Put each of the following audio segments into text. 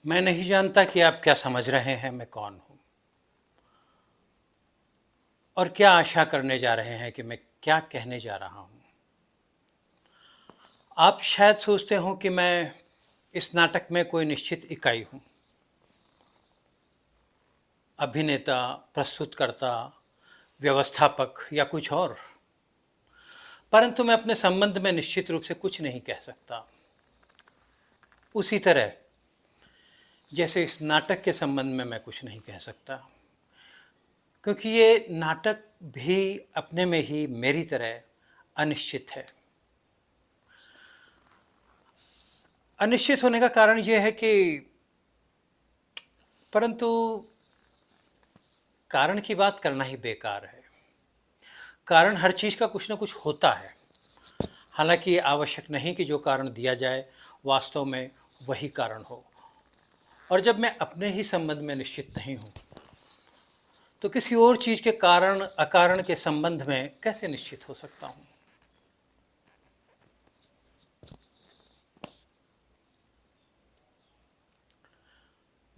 मैं नहीं जानता कि आप क्या समझ रहे हैं मैं कौन हूँ और क्या आशा करने जा रहे हैं कि मैं क्या कहने जा रहा हूँ। आप शायद सोचते हो कि मैं इस नाटक में कोई निश्चित इकाई हूँ, अभिनेता, प्रस्तुतकर्ता, व्यवस्थापक या कुछ और। परंतु मैं अपने संबंध में निश्चित रूप से कुछ नहीं कह सकता। उसी तरह जैसे इस नाटक के संबंध में मैं कुछ नहीं कह सकता, क्योंकि ये नाटक भी अपने में ही मेरी तरह अनिश्चित है। अनिश्चित होने का कारण ये है कि परंतु कारण की बात करना ही बेकार है। कारण हर चीज़ का कुछ ना कुछ होता है। हालांकि ये आवश्यक नहीं कि जो कारण दिया जाए वास्तव में वही कारण हो। और जब मैं अपने ही संबंध में निश्चित नहीं हूँ तो किसी और चीज़ के कारण अकारण के संबंध में कैसे निश्चित हो सकता हूँ।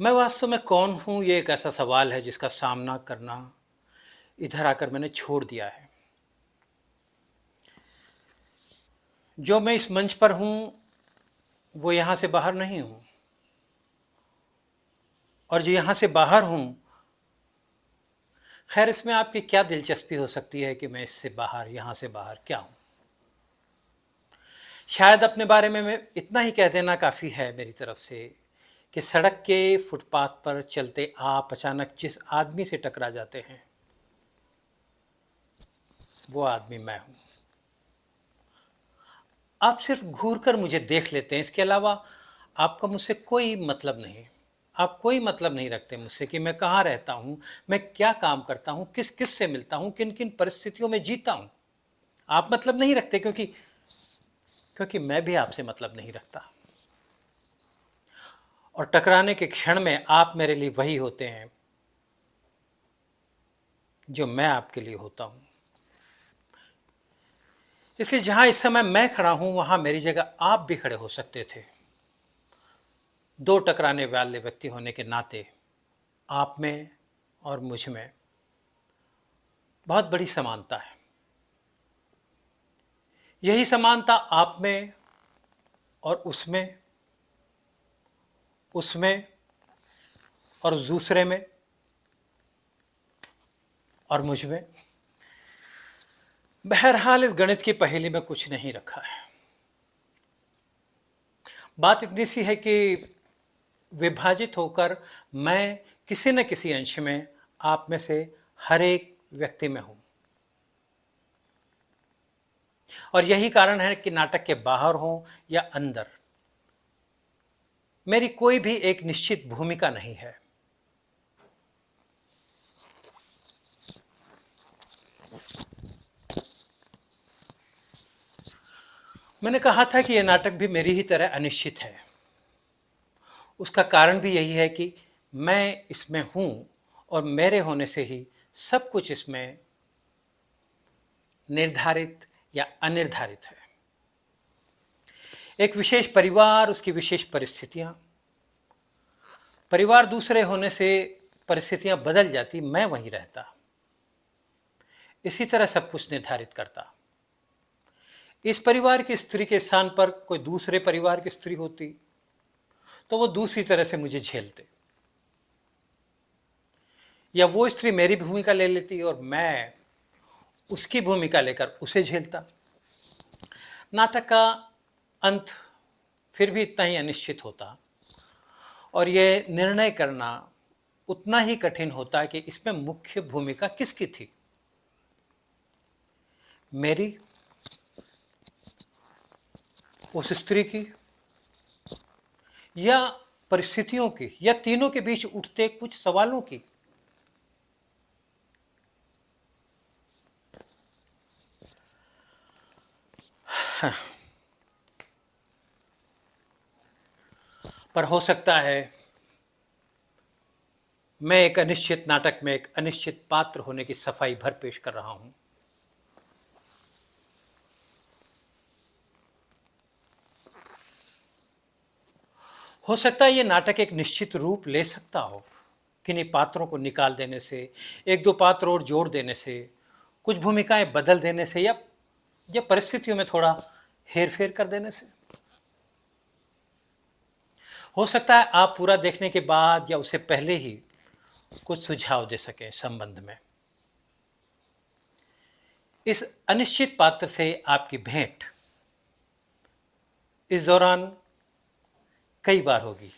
मैं वास्तव में कौन हूँ, ये एक ऐसा सवाल है जिसका सामना करना इधर आकर मैंने छोड़ दिया है। जो मैं इस मंच पर हूँ वो यहाँ से बाहर नहीं हूँ, और जो यहाँ से बाहर हूँ, खैर इसमें आपकी क्या दिलचस्पी हो सकती है कि मैं इससे बाहर, यहाँ से बाहर क्या हूँ। शायद अपने बारे में मैं इतना ही कह देना काफ़ी है मेरी तरफ से कि सड़क के फुटपाथ पर चलते आप अचानक जिस आदमी से टकरा जाते हैं वो आदमी मैं हूँ। आप सिर्फ घूर कर मुझे देख लेते हैं, इसके अलावा आपका मुझसे कोई मतलब नहीं। आप कोई मतलब नहीं रखते मुझसे कि मैं कहाँ रहता हूँ, मैं क्या काम करता हूँ, किस किस से मिलता हूँ, किन किन परिस्थितियों में जीता हूँ। आप मतलब नहीं रखते क्योंकि क्योंकि मैं भी आपसे मतलब नहीं रखता। और टकराने के क्षण में आप मेरे लिए वही होते हैं जो मैं आपके लिए होता हूँ। इसलिए जहाँ इस समय मैं खड़ा हूँ वहाँ मेरी जगह आप भी खड़े हो सकते थे। दो टकराने वाले व्यक्ति होने के नाते आप में और मुझ में बहुत बड़ी समानता है। यही समानता आप में और उसमें, उसमें और उस दूसरे में और मुझ में। बहरहाल इस गणित की पहेली में कुछ नहीं रखा है। बात इतनी सी है कि विभाजित होकर मैं किसी न किसी अंश में आप में से हर एक व्यक्ति में हूँ। और यही कारण है कि नाटक के बाहर हो या अंदर मेरी कोई भी एक निश्चित भूमिका नहीं है। मैंने कहा था कि यह नाटक भी मेरी ही तरह अनिश्चित है। उसका कारण भी यही है कि मैं इसमें हूँ और मेरे होने से ही सब कुछ इसमें निर्धारित या अनिर्धारित है। एक विशेष परिवार, उसकी विशेष परिस्थितियाँ, परिवार दूसरे होने से परिस्थितियाँ बदल जाती, मैं वहीं रहता। इसी तरह सब कुछ निर्धारित करता। इस परिवार की स्त्री के स्थान पर कोई दूसरे परिवार की स्त्री होती तो वो दूसरी तरह से मुझे झेलते, या वो स्त्री मेरी भूमिका ले लेती और मैं उसकी भूमिका लेकर उसे झेलता। नाटक का अंत फिर भी इतना ही अनिश्चित होता और ये निर्णय करना उतना ही कठिन होता कि इसमें मुख्य भूमिका किसकी थी, मेरी, उस स्त्री की, या परिस्थितियों की, या तीनों के बीच उठते कुछ सवालों की। पर हो सकता है मैं एक अनिश्चित नाटक में एक अनिश्चित पात्र होने की सफाई भर पेश कर रहा हूं। हो सकता है ये नाटक एक निश्चित रूप ले सकता हो, किन्हीं पात्रों को निकाल देने से, एक दो पात्र और जोड़ देने से, कुछ भूमिकाएं बदल देने से, या परिस्थितियों में थोड़ा हेर फेर कर देने से। हो सकता है आप पूरा देखने के बाद या उससे पहले ही कुछ सुझाव दे सकें संबंध में। इस अनिश्चित पात्र से आपकी भेंट इस दौरान कई बार होगी।